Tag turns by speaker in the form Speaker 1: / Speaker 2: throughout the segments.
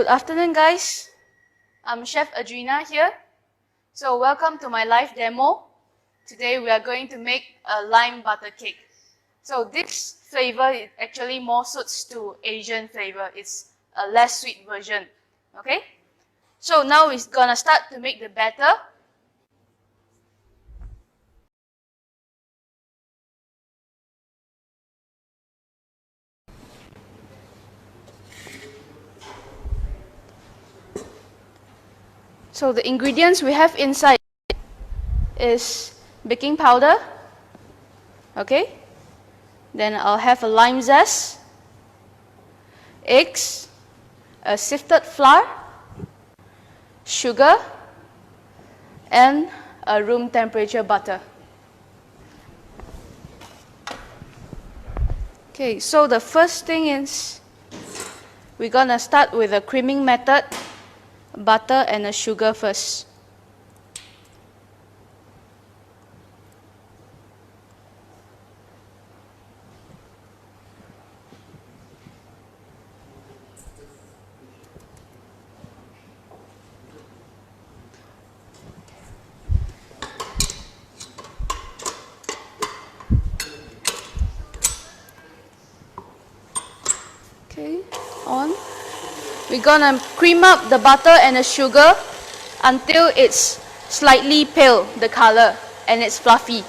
Speaker 1: Good afternoon, guys. I'm Chef Adrina here. So welcome to my live demo. Today we are going to make a lime butter cake. So this flavor actually more suits to Asian flavor. It's a less sweet version. Okay? So now we're gonna start to make the batter. So the ingredients we have inside is baking powder. Okay? Then I'll have a lime zest, eggs, a sifted flour, sugar, and a room temperature butter. Okay, so the first thing is we're gonna start with a creaming method, butter and a sugar first. Okay, on. We're gonna cream up the butter and the sugar until it's slightly pale, the color, and it's fluffy.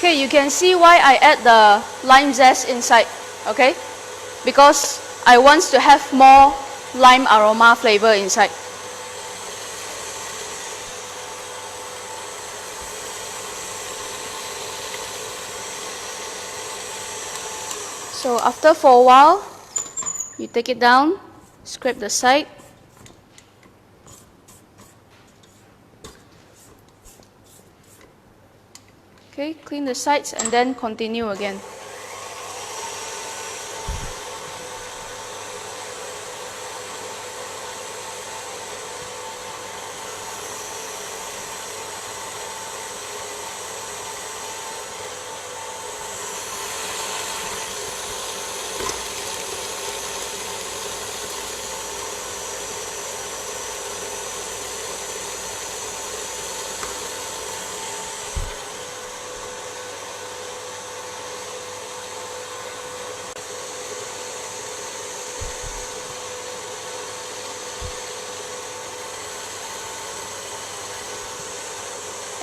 Speaker 1: Okay, you can see why I add the lime zest inside, okay? Because I want to have more lime aroma flavor inside. So after for a while, you take it down, scrape the side. Okay, clean the sides and then continue again.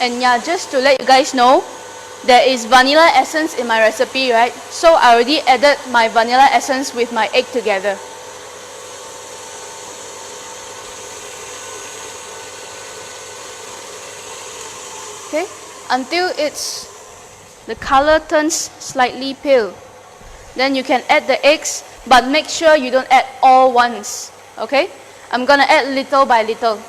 Speaker 1: And yeah, just to let you guys know, there is vanilla essence in my recipe, right? So I already added my vanilla essence with my egg together. Okay, until the color turns slightly pale. Then you can add the eggs, but make sure you don't add all once, okay? I'm gonna add little by little.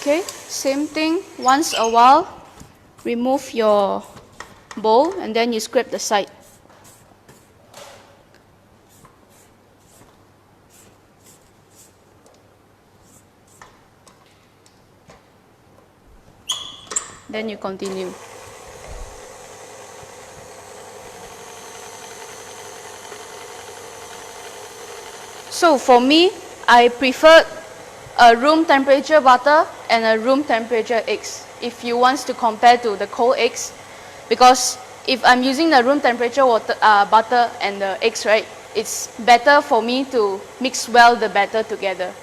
Speaker 1: Okay, same thing, once a while, remove your bowl and then you scrape the side. Then you continue. So for me, I prefer a room temperature butter and a room temperature eggs if you want to compare to the cold eggs, because if I'm using the room temperature butter and the eggs, right, it's better for me to mix well the batter together.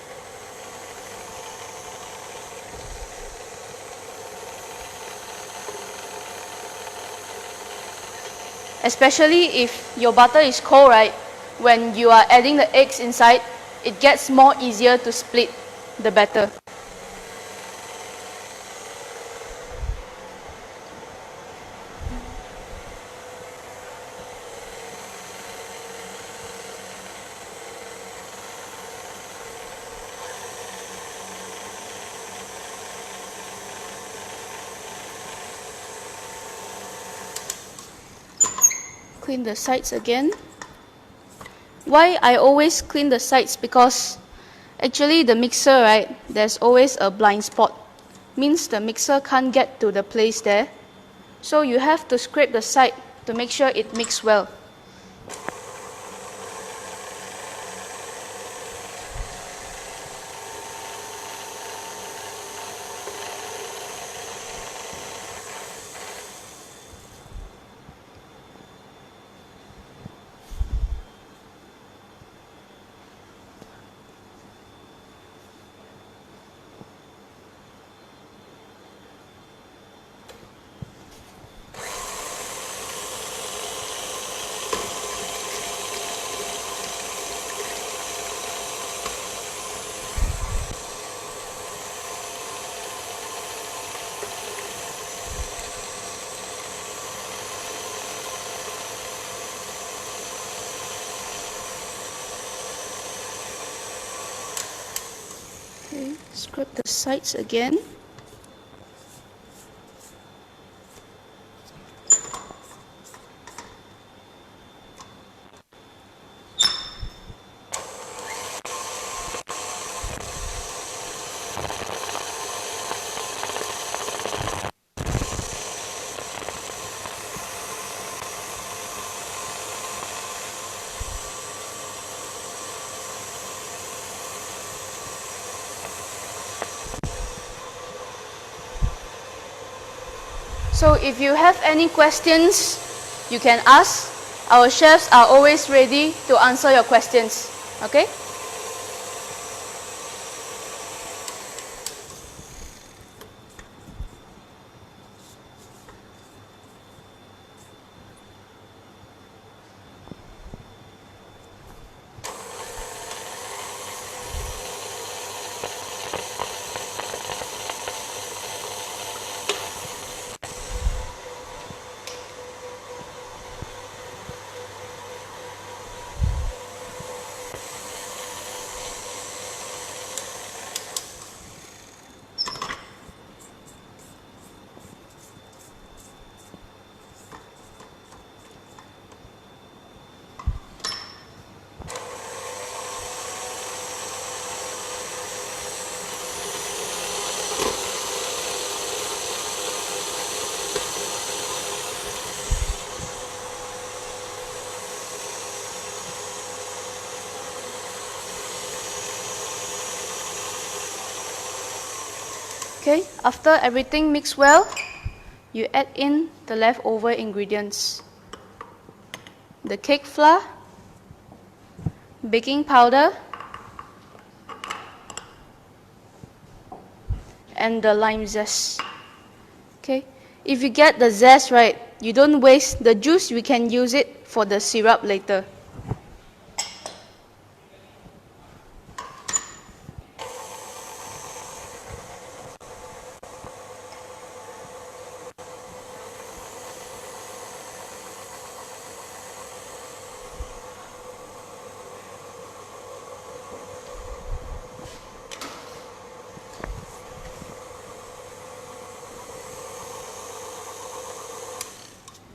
Speaker 1: Especially if your butter is cold, right? When you are adding the eggs inside, it gets more easier to split the batter. Clean the sides again. Why I always clean the sides? Because actually the mixer, right, there's always a blind spot. Means the mixer can't get to the place there. So you have to scrape the side to make sure it mixes well. Okay, scrape the sides again. So if you have any questions, you can ask. Our chefs are always ready to answer your questions. Okay? Okay, after everything mixed well, you add in the leftover ingredients. The cake flour, baking powder, and the lime zest. Okay, if you get the zest right, you don't waste the juice, we can use it for the syrup later.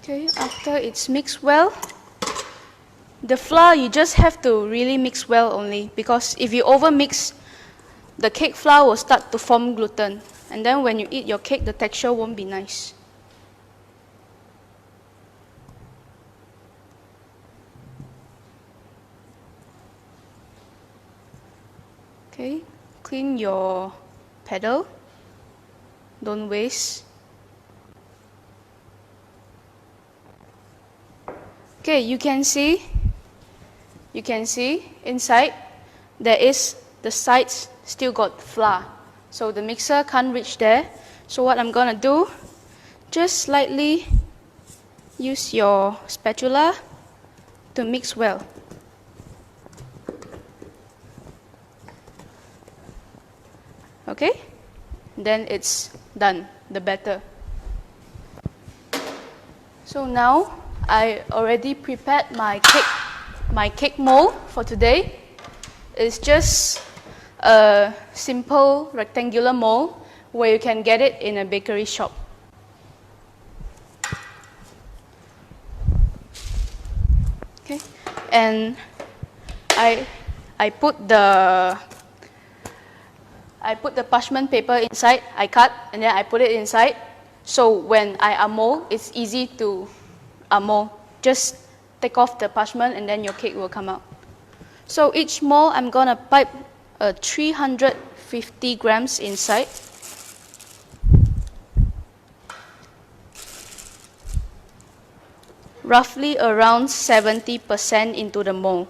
Speaker 1: Okay, after it's mixed well, the flour you just have to really mix well only, because if you over mix, the cake flour will start to form gluten, and then when you eat your cake, the texture won't be nice. Okay, clean your pedal, don't waste. Okay, you can see you can see inside there is the sides still got flour. So the mixer can't reach there. So what I'm gonna do, just slightly use your spatula to mix well. Okay, then it's done, the batter. So now I already prepared my cake mold for today. It's just a simple rectangular mold where you can get it in a bakery shop. Okay, and I put the parchment paper inside. I cut and then I put it inside. So when I unmold, it's easy to unmold. Just take off the parchment and then your cake will come out. So each mold, I'm gonna pipe 350 grams inside. Roughly around 70% into the mold.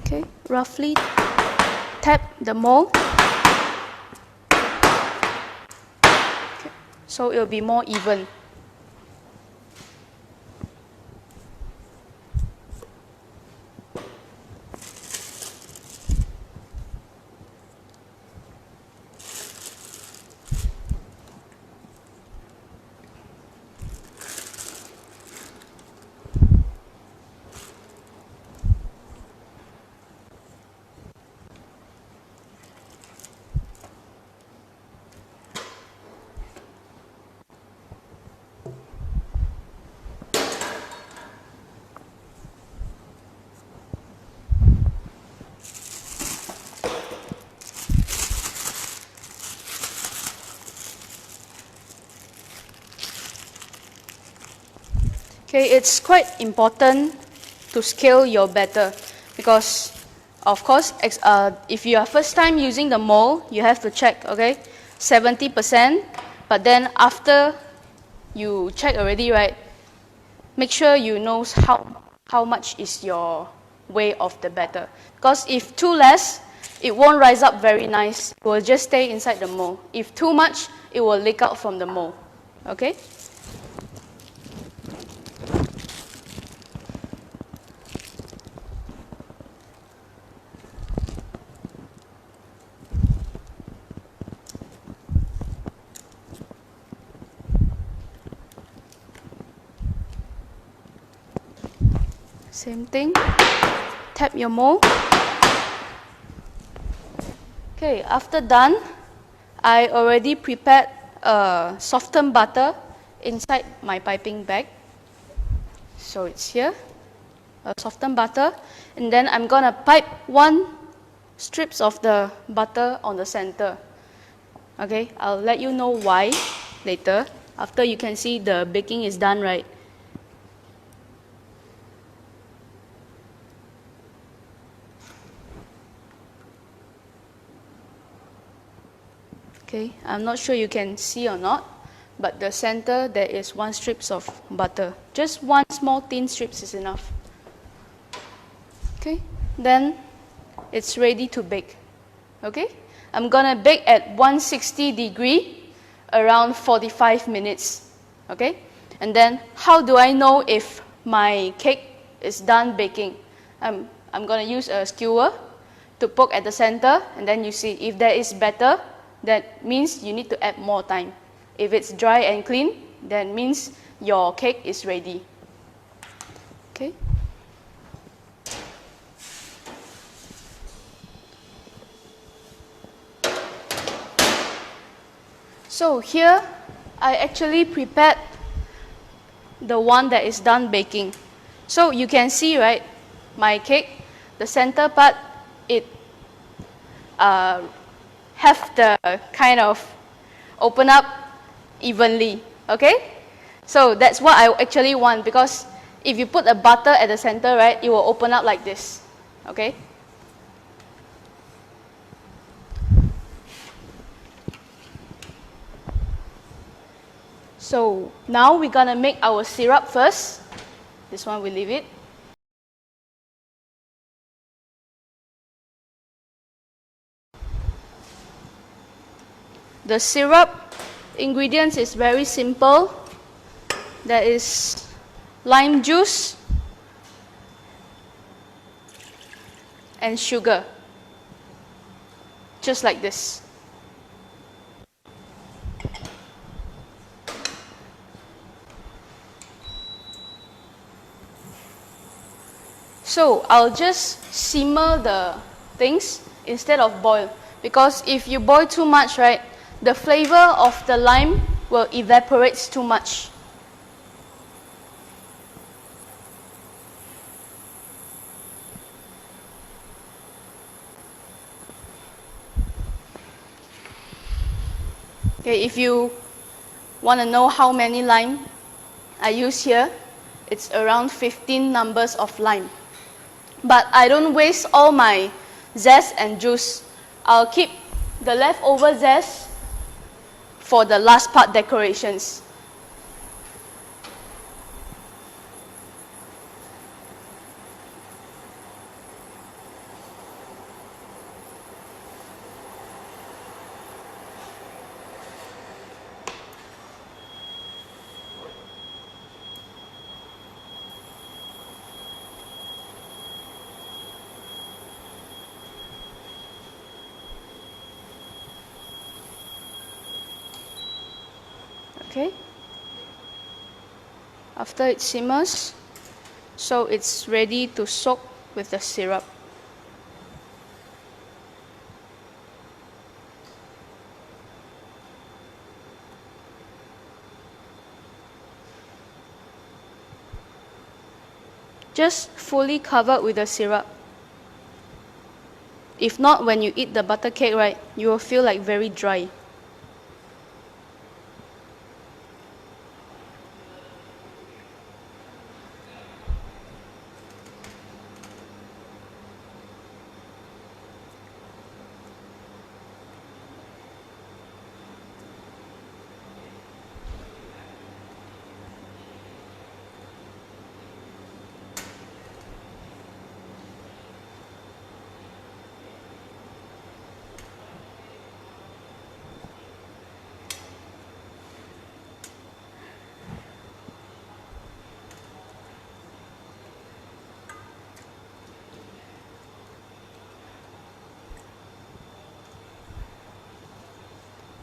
Speaker 1: Okay, roughly tap the mold. Okay, so it will be more even. Okay, it's quite important to scale your batter because, of course, if you are first time using the mold, you have to check, okay, 70%, but then after you check already, right, make sure you know how much is your weight of the batter. Because if too less, it won't rise up very nice. It will just stay inside the mold. If too much, it will leak out from the mold, okay? Same thing, tap your mold. Okay, after done, I already prepared softened butter inside my piping bag. So it's here, a softened butter. And then I'm gonna pipe 1 strips of the butter on the center. Okay, I'll let you know why later, after you can see the baking is done, right? Okay, I'm not sure you can see or not, but the center there is 1 strip of butter. Just 1 small thin strips is enough. Okay, then it's ready to bake. Okay, I'm gonna bake at 160 degree around 45 minutes. Okay, and then how do I know if my cake is done baking? I'm gonna use a skewer to poke at the center, and then you see if there is batter, that means you need to add more time. If it's dry and clean, that means your cake is ready. Okay. So here, I actually prepared the one that is done baking. So you can see, right, my cake, the center part, it have the kind of open up evenly, okay? So that's what I actually want, because if you put a butter at the center, right, it will open up like this, okay? So now we're gonna make our syrup first. This one we leave it. The syrup ingredients is very simple. That is lime juice and sugar. Just like this. So I'll just simmer the things instead of boil, because if you boil too much, right, the flavor of the lime will evaporate too much. Okay, if you want to know how many lime I use here, it's around 15 numbers of lime. But I don't waste all my zest and juice. I'll keep the leftover zest for the last part decorations. Okay. After it simmers, so it's ready to soak with the syrup. Just fully covered with the syrup. If not, when you eat the butter cake, right, you will feel like very dry.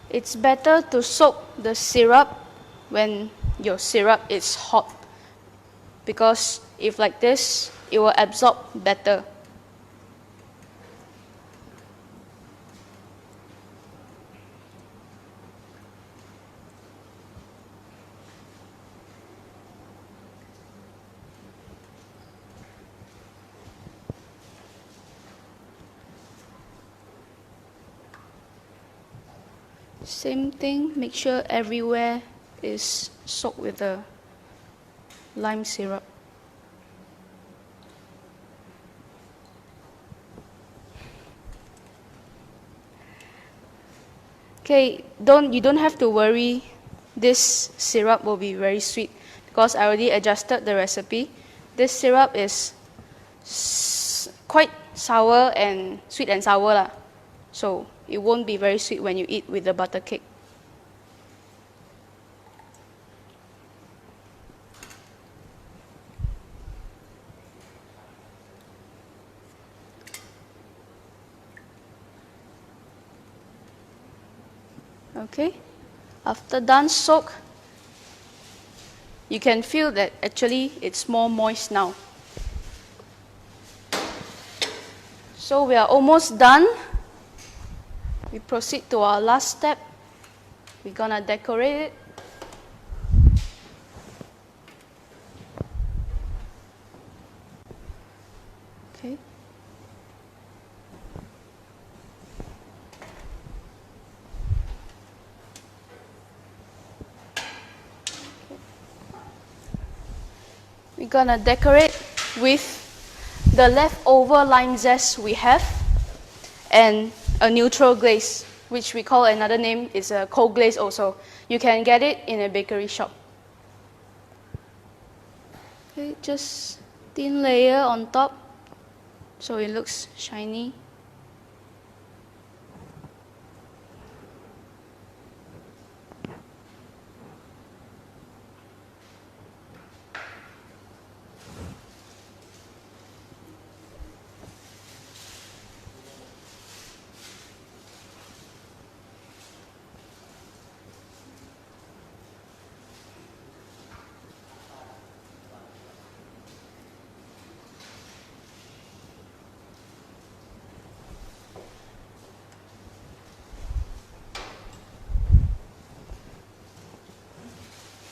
Speaker 1: It's better to soak the syrup when your syrup is hot, because if like this, it will absorb better. Same thing, make sure everywhere is soaked with the lime syrup. Okay, you don't have to worry, this syrup will be very sweet, because I already adjusted the recipe. This syrup is quite sour and sweet and sour lah. So it won't be very sweet when you eat with the butter cake. Okay, after done soak, you can feel that actually it's more moist now. So we are almost done. We proceed to our last step. We're gonna decorate it. Okay. We're gonna decorate with the leftover lime zest we have and a neutral glaze, which we call another name is a cold glaze also. You can get it in a bakery shop. Okay, just thin layer on top so it looks shiny.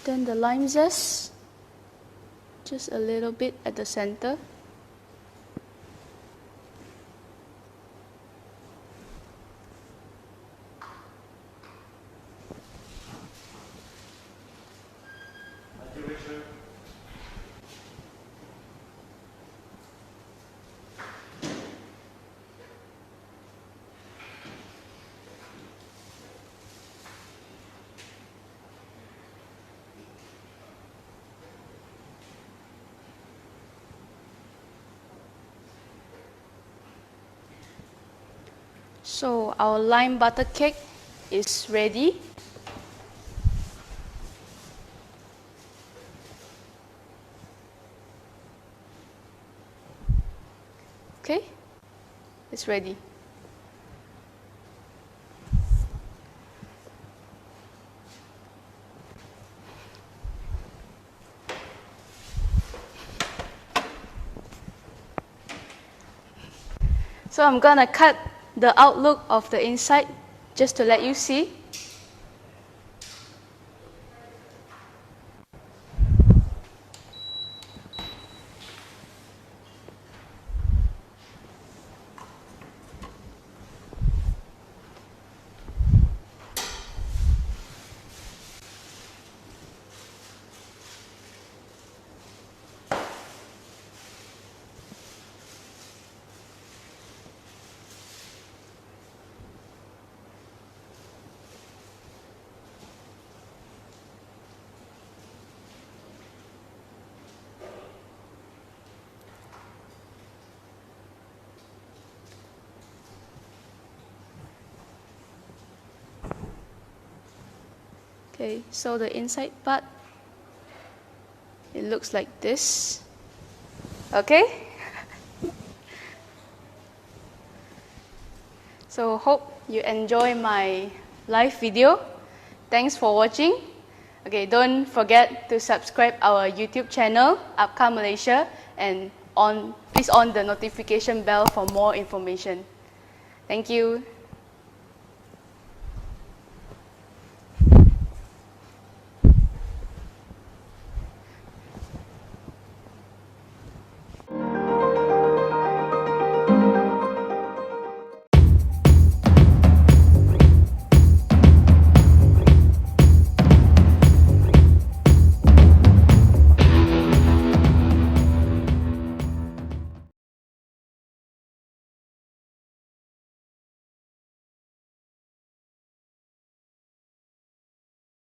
Speaker 1: Then the lime zest, just a little bit at the center. So our lime butter cake is ready. Okay, it's ready. So I'm gonna cut the outlook of the inside just to let you see. Okay, so the inside part, it looks like this. Okay? So hope you enjoy my live video. Thanks for watching. Okay, don't forget to subscribe our YouTube channel, APCA Malaysia, and please on the notification bell for more information. Thank you.